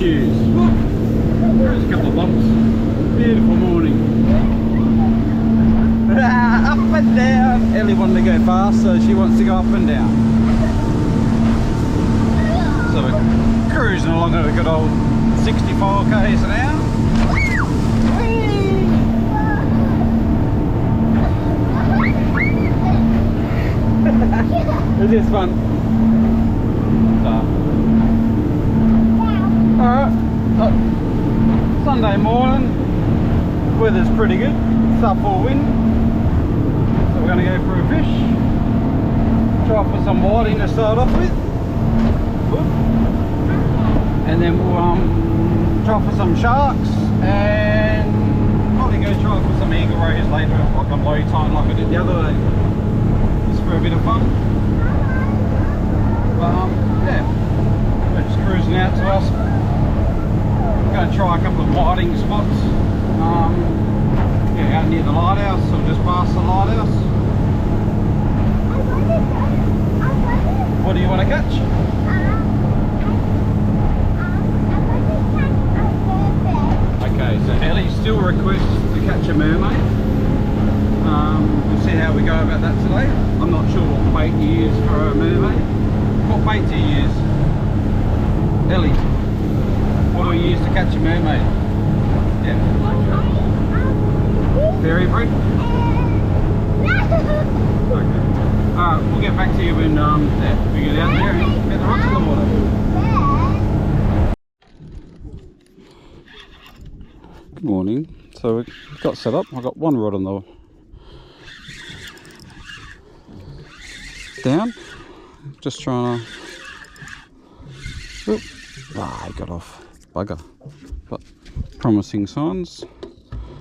Hughes. There's a couple of bumps. Beautiful morning. Up and down. Ellie wanted to go fast, so she wants to go up and down. So we're cruising along at a good old 64 k's an hour. Is this fun? Alright, Sunday morning, weather's pretty good, subfall wind, so we're going to go for a fish, try for some whiting to start off with, and then we'll try for some sharks, and probably go try for some eagle rays later, like a low tide like I did the other day, just for a bit of fun. But yeah, we're just cruising out to us. I'm going to try a couple of whiting spots. Yeah, out near the lighthouse, or just past the lighthouse. What do you want to catch? Okay, so Ellie still requests to catch a mermaid. We'll see how we go about that today. I'm not sure what bait you use for a mermaid. What bait do you use? Ellie, what do we use to catch a mermaid? Yeah. Fairy bread? Okay. Alright, we'll get back to you when we get out there and get the rocks in the water. Good morning. So we've got set up. I've got one rod on the down. Just trying to... Ah, I got off. Bugger. But promising signs.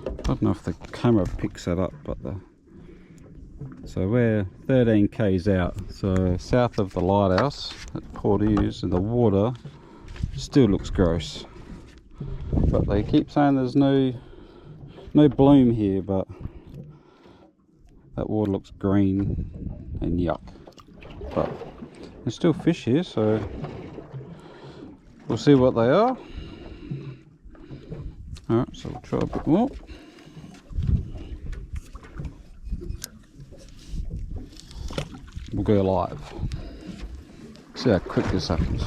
I don't know if the camera picks that up, but so we're 13 k's out. So south of the lighthouse at Port Hughes, and the water still looks gross. But they keep saying there's no bloom here, but that water looks green and yuck. But there's still fish here, so we'll see what they are. Alright, so we'll try a bit more. We'll go live. See how quick this happens.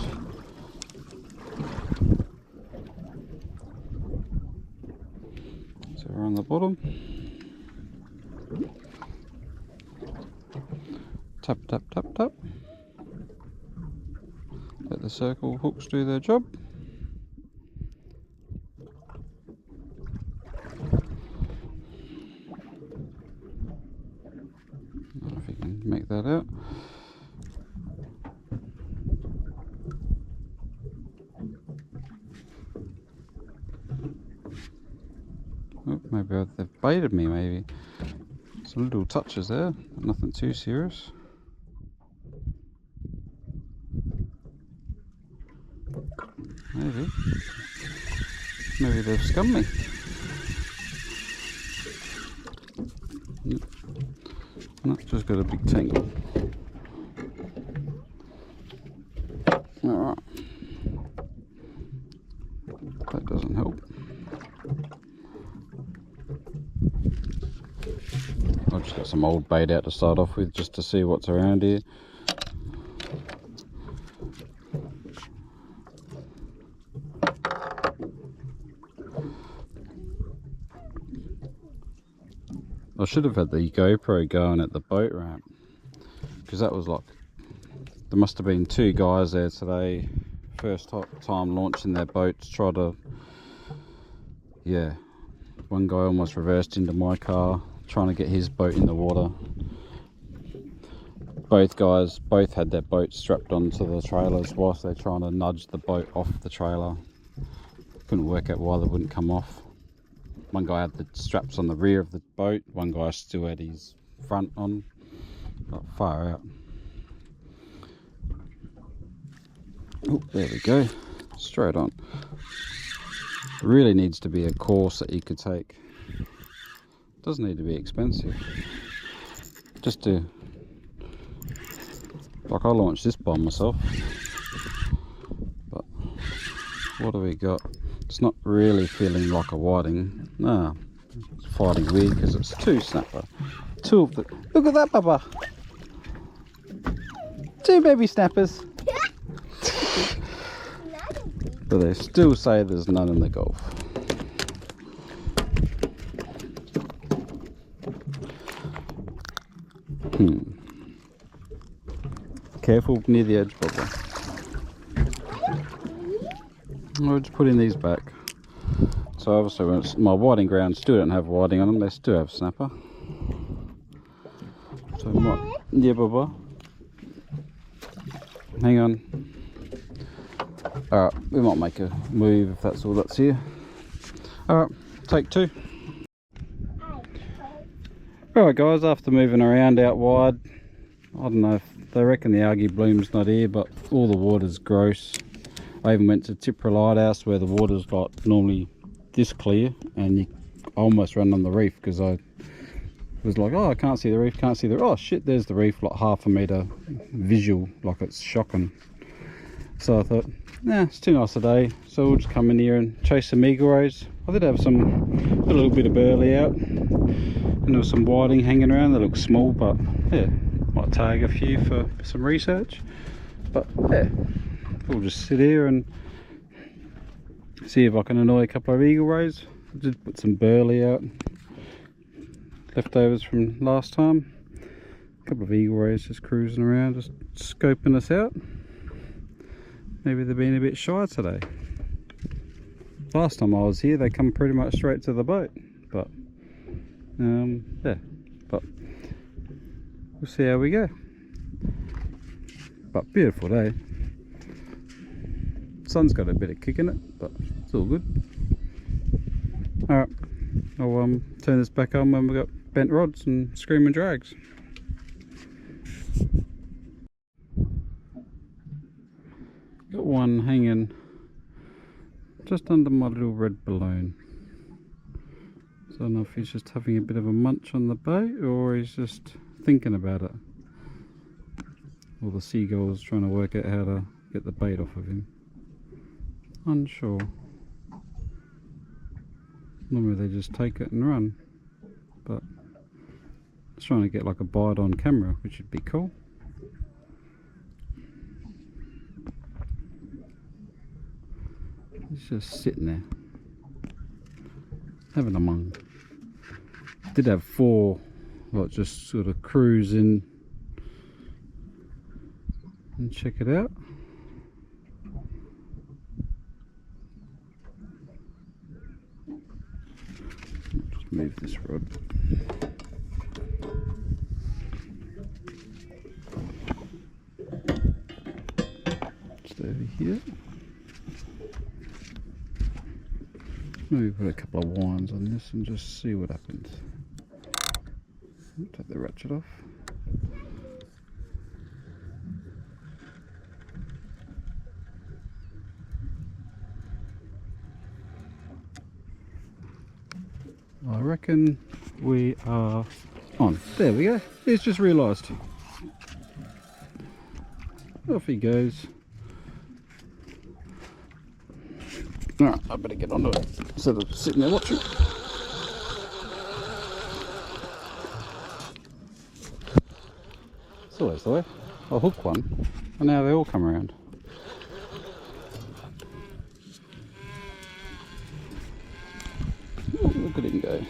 So we're on the bottom. Tap, tap, tap, tap. Let the circle hooks do their job. I don't know if you can make that out. Oh, maybe they've baited me, maybe. Some little touches there, but nothing too serious. Maybe they've scummed me. No, just got a big tangle. Alright. That doesn't help. I've just got some old bait out to start off with, just to see what's around here. I should have had the GoPro going at the boat ramp, because that was like, there must have been two guys there today, first time launching their boats, try to, yeah, one guy almost reversed into my car trying to get his boat in the water. Both guys had their boats strapped onto the trailers whilst they're trying to nudge the boat off the trailer. Couldn't work out why they wouldn't come off. One guy had the straps on the rear of the boat, one guy still had his front on, but far out. Oh, there we go, straight on. Really needs to be a course that you could take. Doesn't need to be expensive. Just to, like, I launched this by myself, but What do we got? It's not really feeling like a whiting. No, it's fighting weird because it's two snapper. Two of the. Look at that, Papa. Two baby snappers. But they still say there's none in the Gulf. Careful near the edge, Papa. I'll just put in these back. So obviously when it's, my whiting grounds still don't have whiting on them, they still have snapper. So we might, yeah, Bubba. Hang on. Alright, we might make a move if that's all that's here. Alright, take two. Alright guys, after moving around out wide, I don't know if they reckon the algae bloom's not here, but all the water's gross. I even went to Tipra Lighthouse where the water's like normally this clear, and you almost run on the reef because I was like, oh, I can't see the reef, can't see the, oh shit, there's the reef, like half a metre visual, like it's shocking. So I thought, nah, it's too nice a day, so we'll just come in here and chase some eagle rays. I did have a little bit of burley out, and there was some whiting hanging around. They look small, but yeah, might tag a few for some research. But yeah, we'll just sit here and see if I can annoy a couple of eagle rays. I did put some burley out, leftovers from last time. A couple of eagle rays just cruising around, just scoping us out. Maybe they're being a bit shy today. Last time I was here, they come pretty much straight to the boat. But yeah, but we'll see how we go. But beautiful day. Sun's got a bit of kick in it, but it's all good. Alright, I'll turn this back on when we've got bent rods and screaming drags. Got one hanging just under my little red balloon. So I don't know if he's just having a bit of a munch on the bait or he's just thinking about it. Or the seagull's trying to work out how to get the bait off of him. Unsure. Normally they just take it and run, but it's trying to get like a bite on camera, which would be cool. He's just sitting there having a mung. Did have four, like, just sort of cruise in and check it out. Just move this rod. Just over here. Maybe put a couple of winds on this and just see what happens. Take the ratchet off. I reckon we are on. There we go. He's just realised. Off he goes. Alright, I better get onto it instead of sitting there watching. It's always the way. I'll hook one, and now they all come around. Oh, look at him go.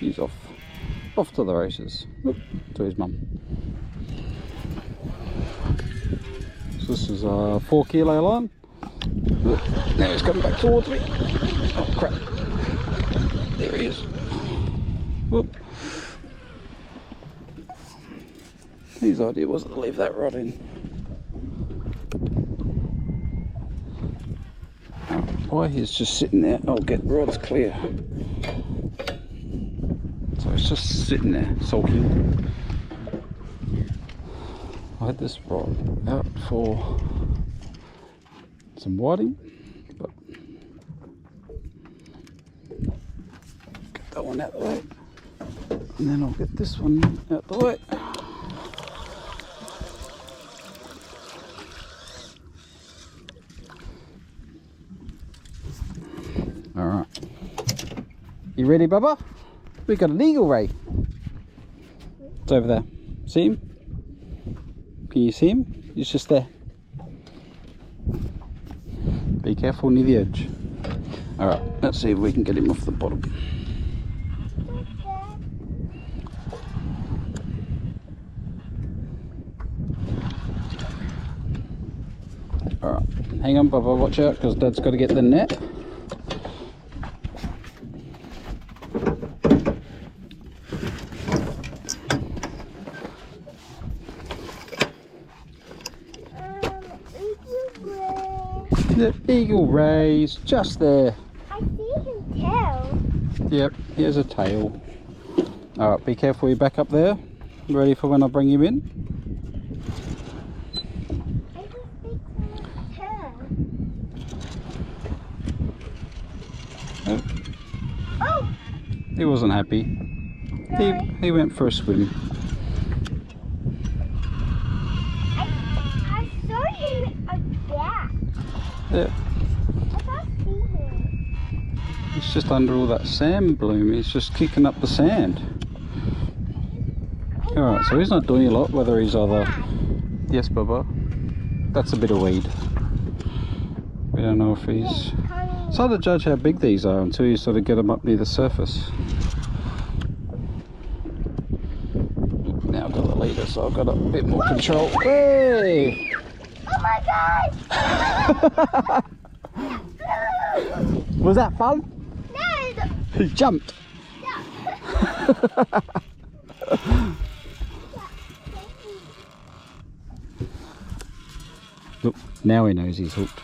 He's off to the races. Oop, to his mum. So this is a 4 kilo line. Now he's coming back towards me. Oh crap. There he is. Whoop. His idea wasn't to leave that rod in. Why he's just sitting there, I'll get rods clear. So it's just sitting there, sulking. I had this rod out for some whiting, but get that one out the way, and then I'll get this one out the way. You ready, Bubba? We got an eagle ray. It's over there. See him? Can you see him? He's just there. Be careful near the edge. Alright, let's see if we can get him off the bottom. Alright, hang on, Bubba, watch out because Dad's got to get the net. The eagle ray's just there. I see his tail. Yep, here's a tail. Alright, be careful, you back up there. Ready for when I bring him in? I just think his tail. Oh! He wasn't happy. He went for a swim. I saw him back. Yeah. I can't see him. He's just under all that sand bloom. He's just kicking up the sand. Alright, so he's not doing a lot, whether he's either... Yes, Bubba. That's a bit of weed. We don't know if he's... It's hard to judge how big these are until you sort of get them up near the surface. Now I've got the leader, so I've got a bit more control. Hey! Oh my god! Was that fun? No! He jumped. Look, now he knows he's hooked.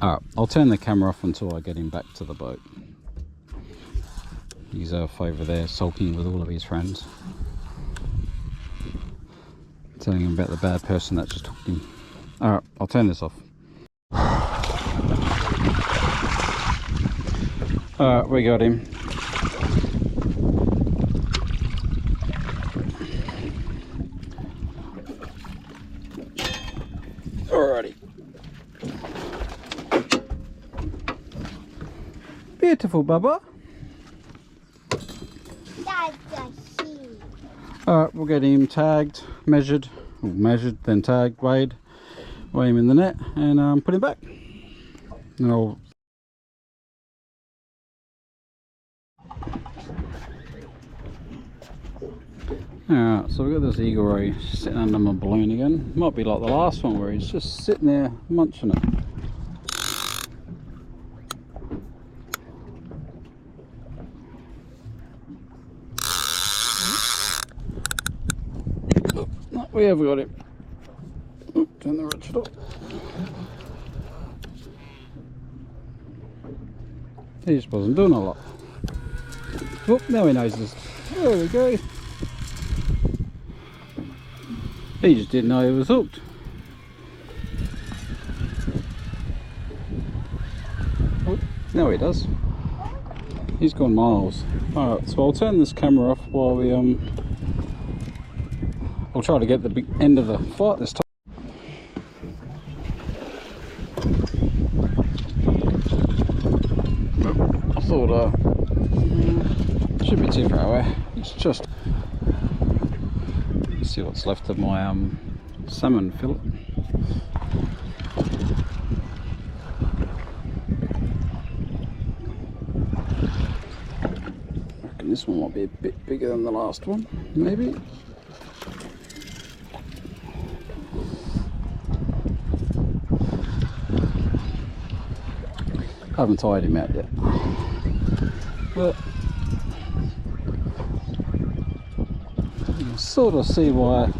Alright, I'll turn the camera off until I get him back to the boat. He's off over there sulking with all of his friends. Telling him about the bad person that just hooked him. Alright, I'll turn this off. Alright, we got him. Alrighty. Beautiful, Bubba. That's a sheep. Alright, we'll get him tagged, measured, then tagged, weigh him in the net, and put him back. And I'll... Alright, so we've got this eagle ray sitting under my balloon again. Might be like the last one where he's just sitting there munching it. We have got him. Oh, turn the ratchet off. He just wasn't doing a lot. Oh, now he knows this. There we go. He just didn't know he was hooked. Oh, now he does. He's gone miles. Alright, so I'll turn this camera off while we I'll try to get the big end of the fight this time. I thought should be too far away. It's just let's see what's left of my salmon fillet. I reckon this one might be a bit bigger than the last one, maybe. I haven't tied him out yet, but you can sort of see why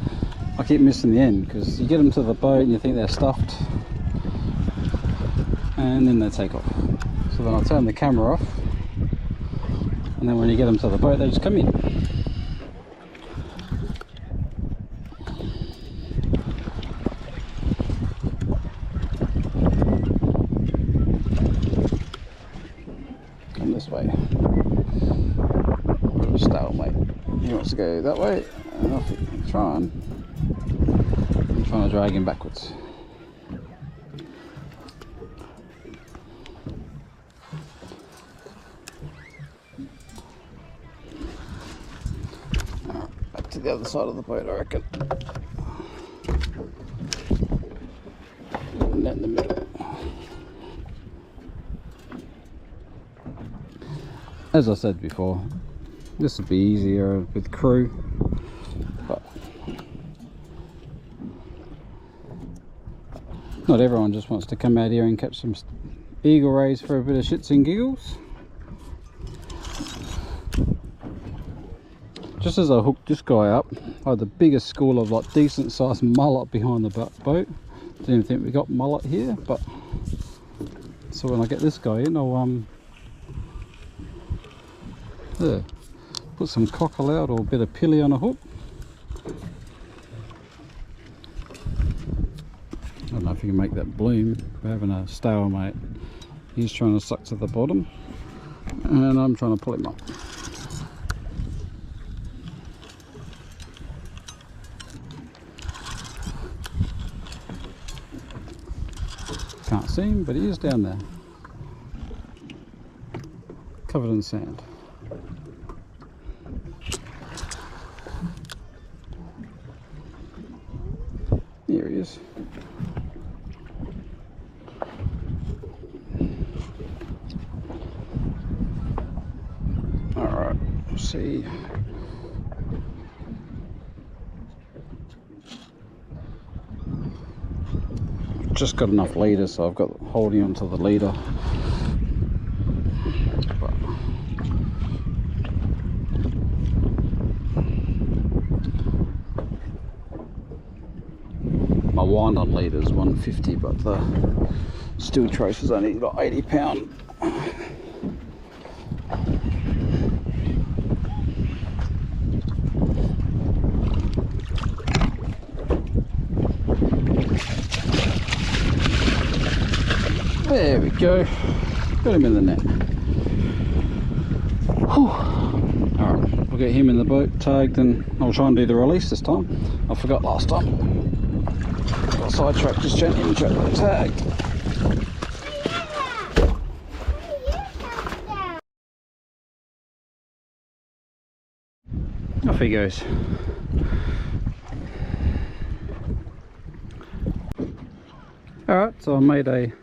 I keep missing the end, because you get them to the boat and you think they're stuffed and then they take off. So then I'll turn the camera off, and then when you get them to the boat they just come in. This way. Bit of a stalemate. He wants to go that way, and off I'm trying to drag him backwards. to the other side of the boat, I reckon. And in the middle. As I said before, this would be easier with crew, but not everyone just wants to come out here and catch some eagle rays for a bit of shits and giggles. Just as I hooked this guy up, I had the biggest school of like decent sized mullet behind the boat. Didn't even think we got mullet here, but so when I get this guy in, I'll put some cockle out or a bit of pilly on a hook. I don't know if you can make that bloom. We're having a stalemate. He's trying to suck to the bottom and I'm trying to pull him up. Can't see him, but he is down there, covered in sand. Here he is. Alright, let's see. Just got enough leader, so I've got holding onto the leader. My wind on leader is 150, but the steel trace has only got 80 pound. There we go, got him in the net. Alright, we'll get him in the boat, tagged, and I'll try and do the release this time. I forgot last time. Got sidetracked, just gently and gently tagged. Off he goes. Alright, so I made a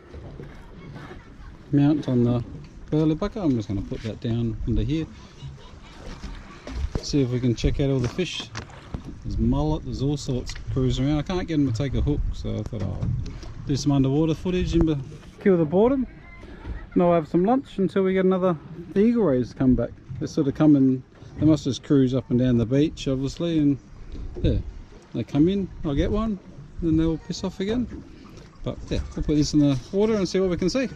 mount on the burley bucket. I'm just going to put that down under here. See if we can check out all the fish. There's mullet, there's all sorts cruising around. I can't get them to take a hook, so I thought I'll do some underwater footage and kill the boredom. And I'll have some lunch until we get the eagle rays come back. They sort of come in, they must just cruise up and down the beach obviously, and yeah, they come in, I'll get one, then they'll piss off again. But yeah, we'll put this in the water and see what we can see.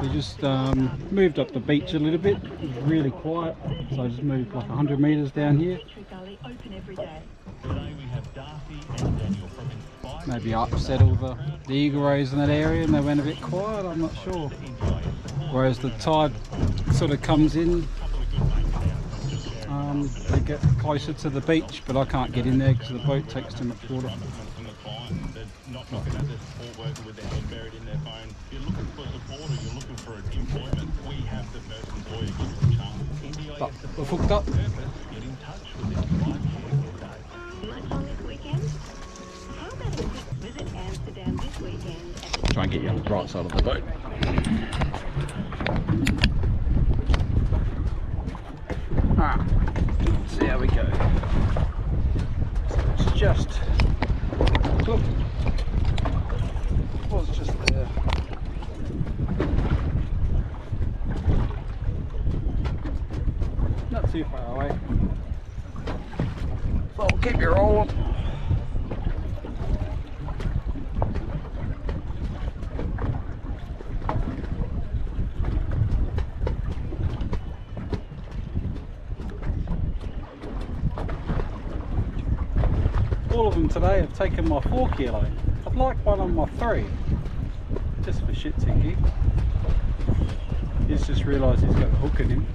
We just moved up the beach a little bit. It was really quiet, so I just moved like 100 metres down here. Maybe I upset all the eagle rays in that area and they went a bit quiet, I'm not sure. Whereas the tide sort of comes in, they get closer to the beach, but I can't get in there because the boat takes too much water. But we're hooked up. Try and get you on the right side of the boat. Alright, see how we go. So it's just, look, it was just there. Not too far away. So I'll keep you rolling. All of them today have taken my 4 kilo. I'd like one on my 3, just for shits and gigs. He's just realised he's got a hook in him.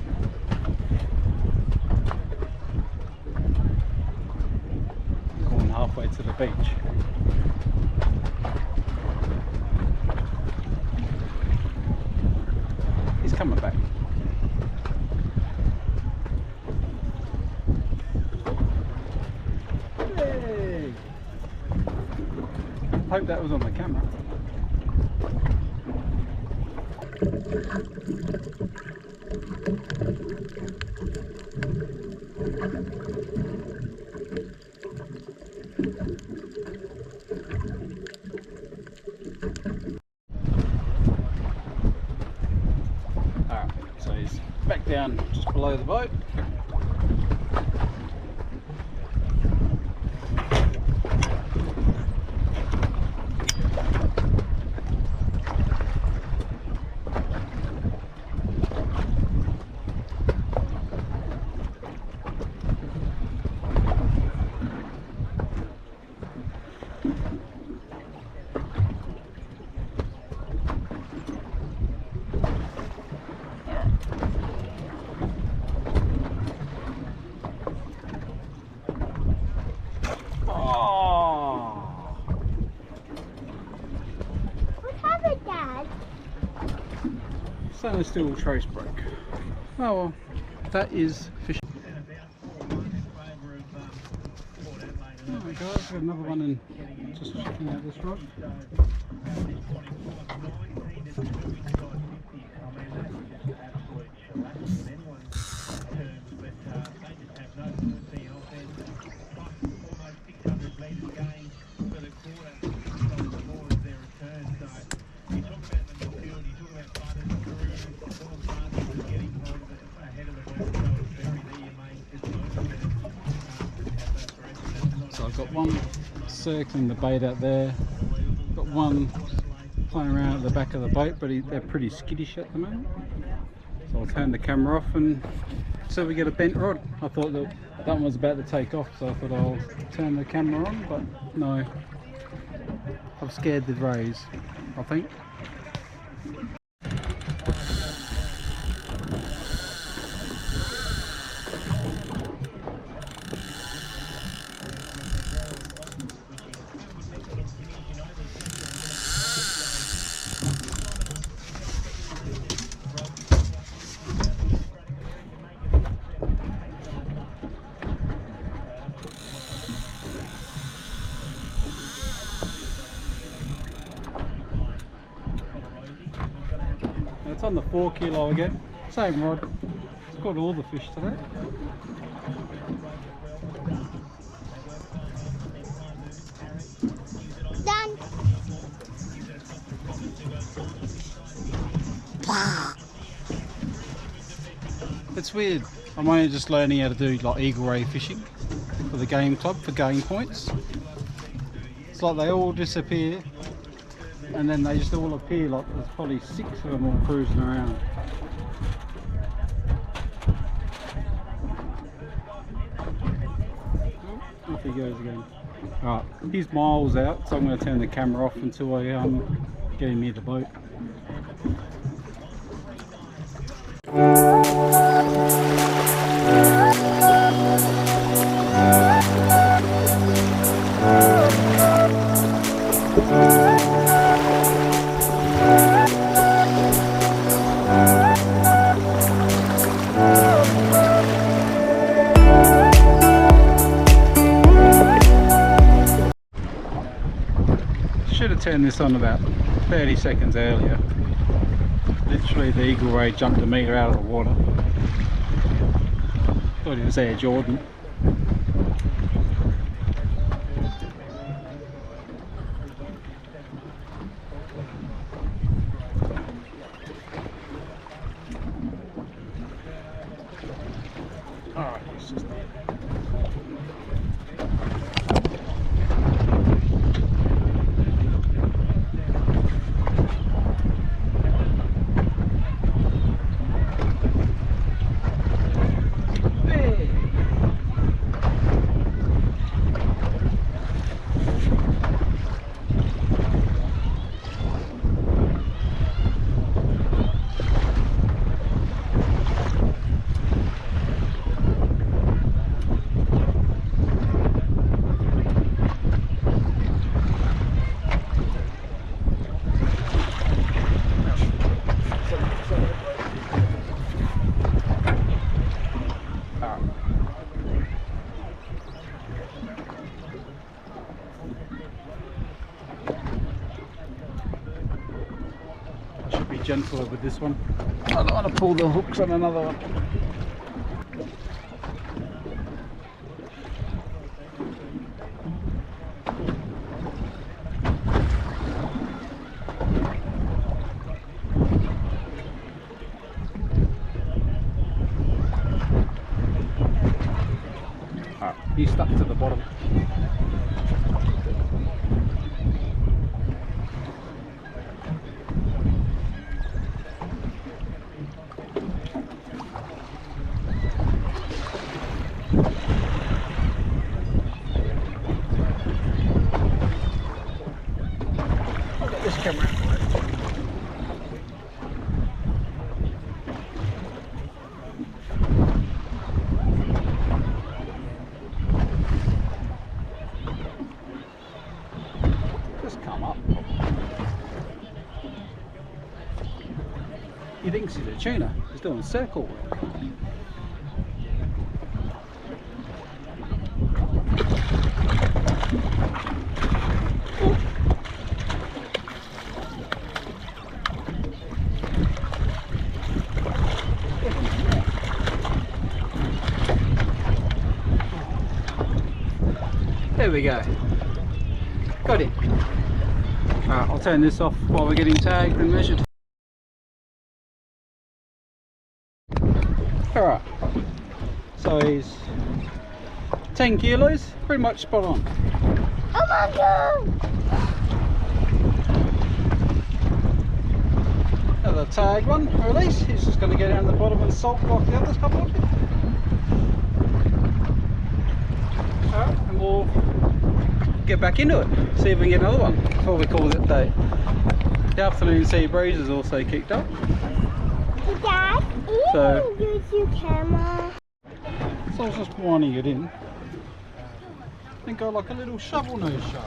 Going halfway to the beach. He's coming back. Hope that was on the camera. Alright, so he's back down just below the boat. Stainless steel trace brake. Oh well, that is fishing. There we go, we've got another one in, just checking out this rod. So I've got one circling the bait out there, got one playing around at the back of the boat, but they're pretty skittish at the moment. So I'll turn the camera off and so we get a bent rod. I thought that one was about to take off, so I thought I'll turn the camera on, but no, I've scared the rays, I think. It's on the 4 kilo again, same rod. It's got all the fish today. Done. It's weird. I'm only just learning how to do like eagle ray fishing for the game club for game points. It's like they all disappear and then they just all appear like there's probably 6 of them all cruising around. Off he goes again. Alright, he's miles out, so I'm going to turn the camera off until I get him near the boat. Should have turned this on about 30 seconds earlier. Literally the eagle ray jumped a metre out of the water. Thought he was Air Jordan. Alright, it's just there. Should be gentler with this one. I don't want to pull the hooks on another one. Alright, he's stuck to the bottom. This camera. Just come up. He thinks he's a tuna. He's doing a circle work. There we go. Got it. Alright, I'll turn this off while we're getting tagged and measured. Alright, so he's 10 kilos, pretty much spot on. Oh my god! Another tagged one, release. He's just going to go down the bottom and salt like the others couple of them. Alright, and we'll get back into it, see if we can get another one before we call it a day. The afternoon sea breeze has also kicked up. Hey Dad, So- you use your camera. So I was just winding it in. I think I like a little shovel nose shark.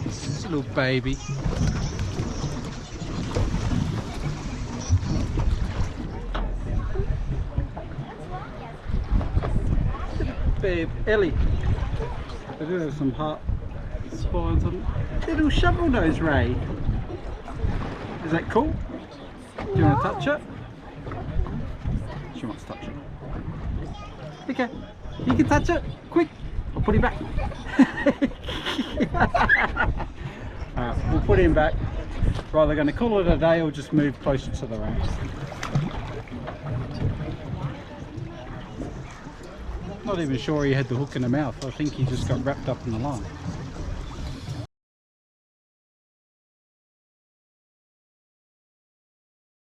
It's a little baby. Babe, Ellie. They do have some heart spines on it. Little shovel nose ray. Is that cool? Do you want to touch it? She wants to touch it. Okay, you can touch it. Quick, I'll put him back. Alright, we'll put him back. We're either going to call it a day or just move closer to the race. Not even sure he had the hook in the mouth. I think he just got wrapped up in the line.